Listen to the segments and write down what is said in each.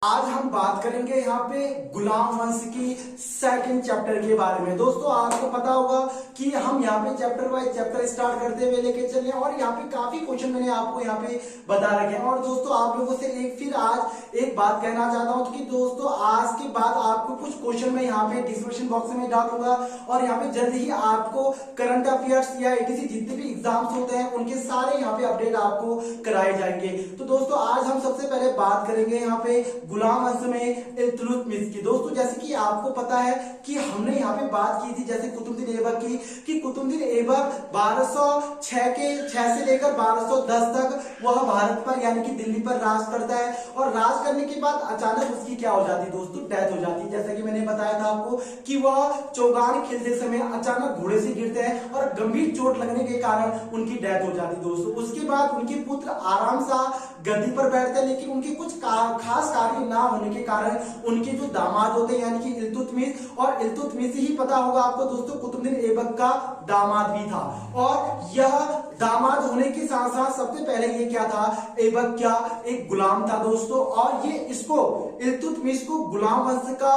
आज हम बात करेंगे यहाँ पे गुलाम वंश की सेकंड चैप्टर के बारे में। दोस्तों आपको पता होगा कि हम यहाँ पे चैप्टर वाइज चैप्टर स्टार्ट करते हुए लेके चले और यहाँ पे काफी क्वेश्चन मैंने आपको यहाँ पे बता रखे हैं। और दोस्तों आप लोगों से फिर आज एक बात कहना चाहता हूँ कि दोस्तों आज के बाद आपको कुछ क्वेश्चन मैं यहाँ पे डिस्क्रिप्शन बॉक्स में डालूंगा और यहाँ पे जल्द ही आपको करंट अफेयर्स या एटीसी जितने भी एग्जाम्स होते हैं उनके सारे यहाँ पे अपडेट आपको कराए जाएंगे। तो दोस्तों आज हम सबसे पहले बात करेंगे यहाँ पे गुलाम वंश में इल्तुतमिश की। दोस्तों जैसे कि आपको पता है कि हमने यहाँ पे बात की थी जैसे कुतुबुद्दीन ऐबक की कि कुतुबुद्दीन ऐबक 1206 से लेकर 1210 तक वह भारत पर यानी कि दिल्ली पर राज करता है और राज करने के बाद अचानक उसकी क्या हो जाती है दोस्तों, डेथ हो जाती है। जैसा कि मैंने बताया था आपको कि वह चौगान खेलते समय अचानक घोड़े से गिरते हैं और गंभीर चोट लगने के कारण उनकी डेथ हो जाती है दोस्तों। उसके बाद उनके पुत्र आराम सा गद्दी पर बैठते हैं, लेकिन उनके कुछ खास कार्य ना होने के कारण उनके जो दामाद होते हैं यानी कि इल्तुतमिश, और इल्तुतमिश ही पता होगा आपको दोस्तों कुतुबुद्दीन ऐबक का दामाद भी था। और यह दामाद होने के साथ साथ सबसे पहले ये क्या था, ऐबक क्या एक गुलाम था दोस्तों। और ये इसको इल्तुतमिश को गुलाम वंश का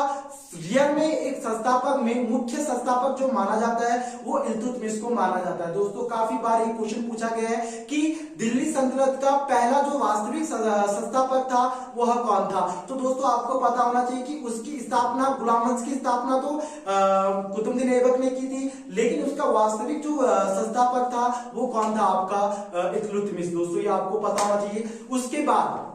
रियल में एक संस्थापक में मुख्य संस्थापक जो माना जाता है वो इल्तुतमिश को माना जाता है दोस्तों। काफी बार ये क्वेश्चन पूछा गया है कि दिल्ली सल्तनत का पहला जो वास्तविक संस्थापक था वह कौन था। तो दोस्तों आपको पता होना चाहिए कि उसकी स्थापना गुलाम वंश की स्थापना तो कुतुबुद्दीन ऐबक ने की थी, लेकिन उसका वास्तविक जो संस्थापक था वो कौन था, आपका इल्तुतमिश। दोस्तों ये आपको पता होना चाहिए। उसके बाद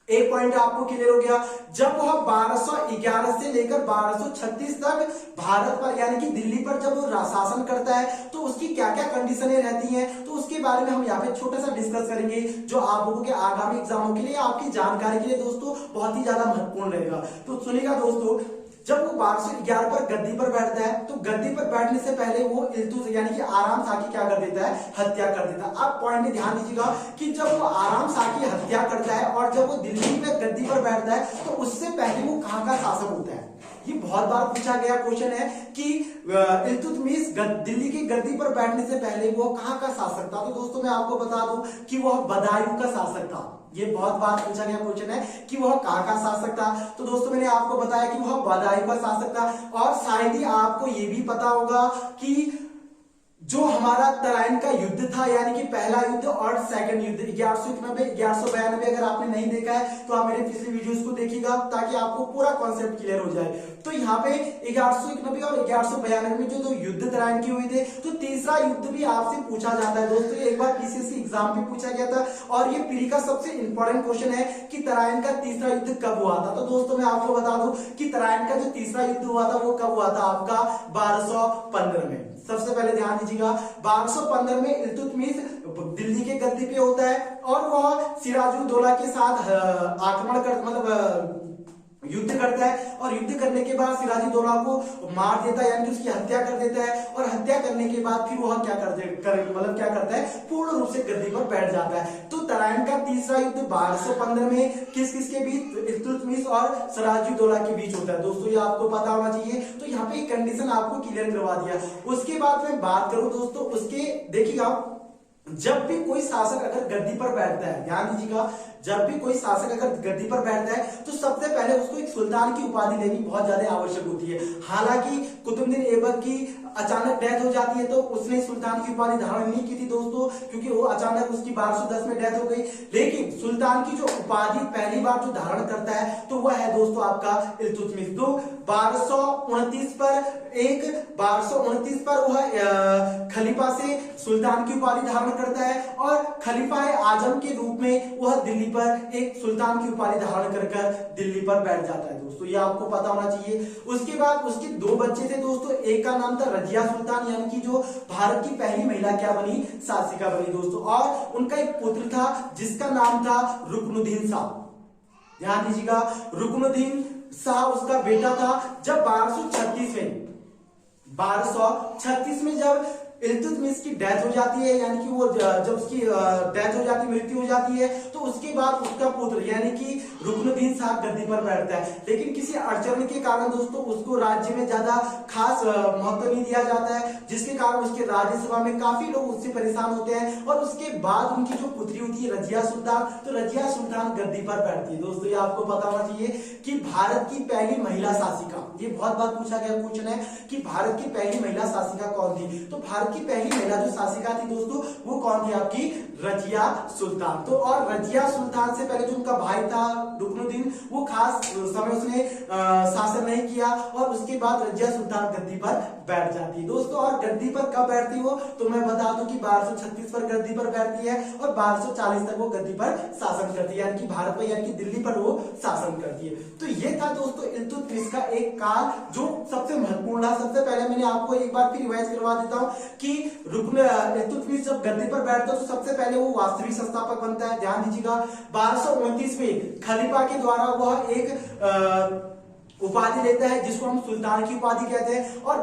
एक पॉइंट आपको क्लियर हो गया, जब वह 1211 से लेकर 1236 तक भारत पर यानी कि दिल्ली पर जब वो शासन करता है तो उसकी क्या क्या कंडीशनें रहती हैं, तो उसके बारे में हम यहाँ पे छोटा सा डिस्कस करेंगे जो आप लोगों के आगामी एग्जामों के लिए आपकी जानकारी के लिए दोस्तों बहुत ही ज्यादा महत्वपूर्ण रहेगा। तो सुनिएगा दोस्तों, जब वो 1211 पर गद्दी पर बैठता है तो गद्दी पर बैठने से पहले वो इल्तुतमिश यानी कि आराम शाह की क्या कर देता है, हत्या कर देता है। आप पॉइंट में ध्यान दीजिएगा कि जब वो आराम शाह की हत्या करता है और जब वो दिल्ली में गद्दी पर बैठता है तो उससे पहले वो कहां का शासक होता है। ये बहुत बार पूछा गया क्वेश्चन है कि इल्तुतमिश दिल्ली की गद्दी पर बैठने से पहले वो कहां का शासक था। तो दोस्तों मैं आपको बता दूं कि वह बदायूं का शासक था। ये बहुत बार पूछा गया क्वेश्चन है कि वह कहां का शासक था। तो दोस्तों मैंने आपको बताया कि वह बदायूं का शासक था। और शायद ही आपको ये भी पता होगा कि जो हमारा तराइन का युद्ध था यानी कि पहला युद्ध और सेकंड युद्ध 1191 1192, अगर आपने नहीं देखा है तो आप मेरे पिछले वीडियोस को देखिएगा ताकि आपको पूरा कॉन्सेप्ट क्लियर हो जाए। तो यहाँ पे 1191 और 1192 में जो युद्ध तराइन की हुई थे, तो तीसरा युद्ध भी आपसे पूछा जाता है दोस्तों। एक बार पीसीएससी एग्जाम में पूछा गया था और ये पीरी का सबसे इंपॉर्टेंट क्वेश्चन है कि तराइन का तीसरा युद्ध कब हुआ था। तो दोस्तों मैं आपको बता दूं कि तराइन का जो तीसरा युद्ध हुआ था वो कब हुआ था, आपका 1215 में। सबसे पहले ध्यान दीजिएगा 1215 में इल्तुतमिश दिल्ली के गद्दी पे होता है और वह सिराजुद्दौला के साथ आक्रमण कर मतलब युद्ध करता है और युद्ध करने के बाद सिराजुद्दौला को मार देता है यानी कि उसकी हत्या कर देता है। और हत्या करने के बाद फिर वह क्या करता है, पूर्ण रूप से गद्दी पर बैठ जाता है। तो तराइन का तीसरा युद्ध 1215 में किस किस के बीच, इल्तुतमिश और सिराजुद्दौला के बीच होता है। दोस्तों ये आपको पता होना चाहिए। तो यहाँ पे कंडीशन आपको क्लियर करवा दिया। उसके बाद मैं बात करूं दोस्तों, उसके देखिएगा जब भी कोई शासक अगर गद्दी पर बैठता है, ध्यान दीजिएगा, जब भी कोई शासक अगर गद्दी पर बैठता है तो सबसे पहले उसको एक सुल्तान की उपाधि लेनी बहुत ज्यादा आवश्यक होती है। हालांकि कुतुबुद्दीन ऐबक की अचानक डेथ हो जाती है तो उसने सुल्तान की उपाधि धारण नहीं की थी दोस्तों, क्योंकि वो अचानक उसकी 1210 में डेथ हो गई। लेकिन सुल्तान की जो उपाधि पहली बार जो धारण करता है तो वह है दोस्तों आपका इल्तुतमिश। तो 1229 पर वह खलीफा से सुल्तान की उपाधि धारण करता है और खलीफा आजम के रूप में वह दिल्ली पर एक सुल्तान की उपाधि धारण कर दिल्ली पर बैठ जाता है दोस्तों। ये आपको पता होना चाहिए। उसके बाद उसके दो बच्चे थे दोस्तों, एक का नाम था रजिया सुल्तान यानी कि जो भारत की पहली महिला क्या बनी, शासिका बनी दोस्तों। और उनका एक पुत्र था जिसका नाम था रुकनुद्दीन शाह। ध्यान दीजिएगा, रुकनुद्दीन शाह उसका बेटा था। जब 1236 में जब इल्तुतमिश की डेथ हो जाती है, यानी कि वो जब उसकी डेथ हो जाती है, मृत्यु हो जाती है, तो उसके बाद उसका पुत्र यानी कि रुकनुद्दीन शाह गद्दी पर बैठता है। लेकिन किसी अड़चन के कारण दोस्तों उसको राज्य में ज्यादा खास महत्व नहीं दिया जाता है, जिसके कारण उसके राज्यसभा में काफी लोग उससे परेशान होते हैं। और उसके बाद उनकी जो पुत्री होती है रजिया सुल्तान, तो रजिया सुल्तान गद्दी पर बैठती है। दोस्तों ये आपको पता होना चाहिए कि भारत की पहली महिला शासिका, ये बहुत बार पूछा गया क्वेश्चन है कि भारत की पहली महिला शासिका कौन थी। तो भारत की पहली महिला जो शासिका थी दोस्तों वो कौन थी, आपकी रजिया सुल्तान। तो और रजिया सुल्तान से पहले जो उनका भाई था रुकनुद्दीन, वो खास समय उसने शासन नहीं किया, और उसके बाद रजिया सुल्तान गद्दी पर बैठ जाती है दोस्तों। और गद्दी पर कब बैठती हो, तो मैं बता दूं कि 1236 पर गद्दी पर बैठती है, और 1240 तक वो गद्दी पर शासन करती है, यानी कि भारत पर यानी कि दिल्ली पर वो शासन करती है। तो ये था दोस्तों इल्तुतमिश का एक काल जो सबसे महत्वपूर्ण था। सबसे पहले मैंने आपको एक बार फिर रिवाइज करवा देता हूं कि इल्तुतमिश जब गद्दी पर बैठता है तो सबसे पहले वो वास्तविक संस्थापक बनता है। ध्यान दीजिएगा 1229 में खलीफा के द्वारा वह एक उपाधि लेता है जिसको हम सुल्तान की उपाधि कहते हैं, और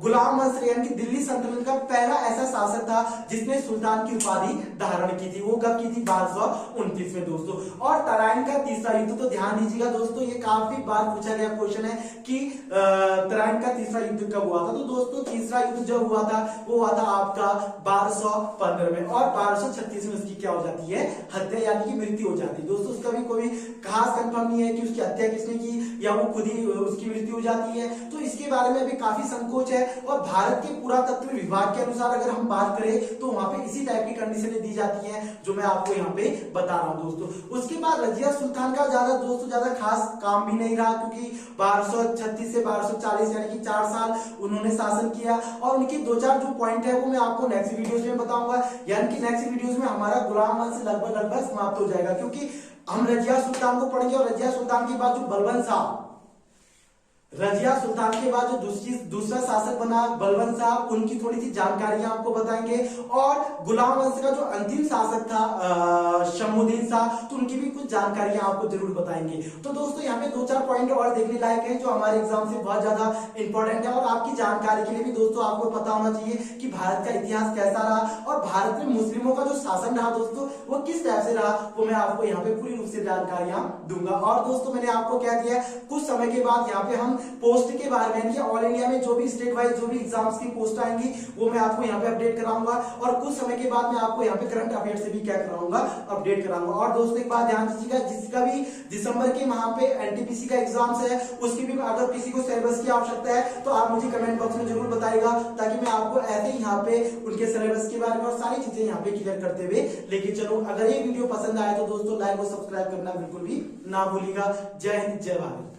गुलाम वंश यानी कि दिल्ली सल्तनत का पहला ऐसा शासक था जिसने सुल्तान की उपाधि धारण की थी। वो कब की थी, 1229 में दोस्तों। और तराइन का तीसरा युद्ध, तो ध्यान दीजिएगा दोस्तों ये काफी बार पूछा गया क्वेश्चन है कि तराइन का तीसरा युद्ध कब हुआ था। तो दोस्तों तीसरा युद्ध जब हुआ था वो हुआ था आपका 1215 में, और 1236 में उसकी क्या हो जाती है, हत्या यानी कि मृत्यु हो जाती है। दोस्तों उसका भी कोई खास कंफर्म नहीं है कि उसकी हत्या किसने की या वो खुद ही उसकी मृत्यु हो जाती है, तो इसके बारे में अभी काफी संकोच है। और भारत के पुरातत्व विभाग के अनुसार अगर हम बात करें तो वहां पे इसी टाइप की कंडीशनें दी जाती हैं जो मैं आपको यहाँ पे बता रहा हूँ दोस्तों। उसके बाद रजिया सुल्तान का ज्यादा खास काम भी नहीं रहा, क्योंकि 1236 से 1240 यानी कि 4 साल उन्होंने शासन किया, और उनके 2-4 जो पॉइंट है वो मैं आपको नेक्स्ट वीडियोस में बताऊंगा, यानी कि नेक्स्ट वीडियोस में हमारा गुलाम वंश लगभग समाप्त हो जाएगा, क्योंकि हम रजिया सुल्तान को पढ़ेंगे, और रजिया सुल्तान के बाद जो बलबन शाह, रजिया सुल्तान के बाद जो दूसरा शासक बना बलबन शाह, उनकी थोड़ी सी जानकारियां आपको बताएंगे। और गुलाम वंश का जो अंतिम शासक था शमुद्दीन शाह, तो उनकी भी कुछ जानकारियां आपको जरूर बताएंगे। तो दोस्तों यहाँ पे 2-4 पॉइंट और देखने लायक है जो हमारे एग्जाम से बहुत ज्यादा इंपॉर्टेंट है, और आपकी जानकारी के लिए भी दोस्तों आपको पता होना चाहिए कि भारत का इतिहास कैसा रहा, और भारत में मुस्लिमों का जो शासन रहा दोस्तों वो किस टाइप से रहा, वो मैं आपको यहाँ पे पूरी रूप से जानकारियां दूंगा। और दोस्तों मैंने आपको क्या दिया, कुछ समय के बाद यहाँ पे हम पोस्ट के बारे में, ऑल इंडिया में जो भी स्टेट वाइज जो भी एग्जाम्स की पोस्ट आएंगी वो मैं आपको यहाँ पे अपडेट कराऊंगा, और कुछ समय के बाद मैं आपको यहाँ पे करंट अफेयर से भी क्या कराऊंगा, अपडेट कराऊंगा। और दोस्तों एक बात ध्यान दीजिएगा, जिसका भी दिसंबर के माह पे एनटीपीसी का एग्जाम्स है उसकी भी अगर किसी को सिलेबस की आवश्यकता है तो आप मुझे कमेंट बॉक्स में जरूर बताइएगा, ताकि मैं आपको ऐसे ही यहाँ पे उनके सिलेबस के बारे में और सारी चीजें यहाँ पे क्लियर करते हुए लेके चलूं। अगर ये वीडियो पसंद आए तो दोस्तों लाइक और सब्सक्राइब करना बिल्कुल भी ना भूलिएगा। जय हिंद, जय भारत।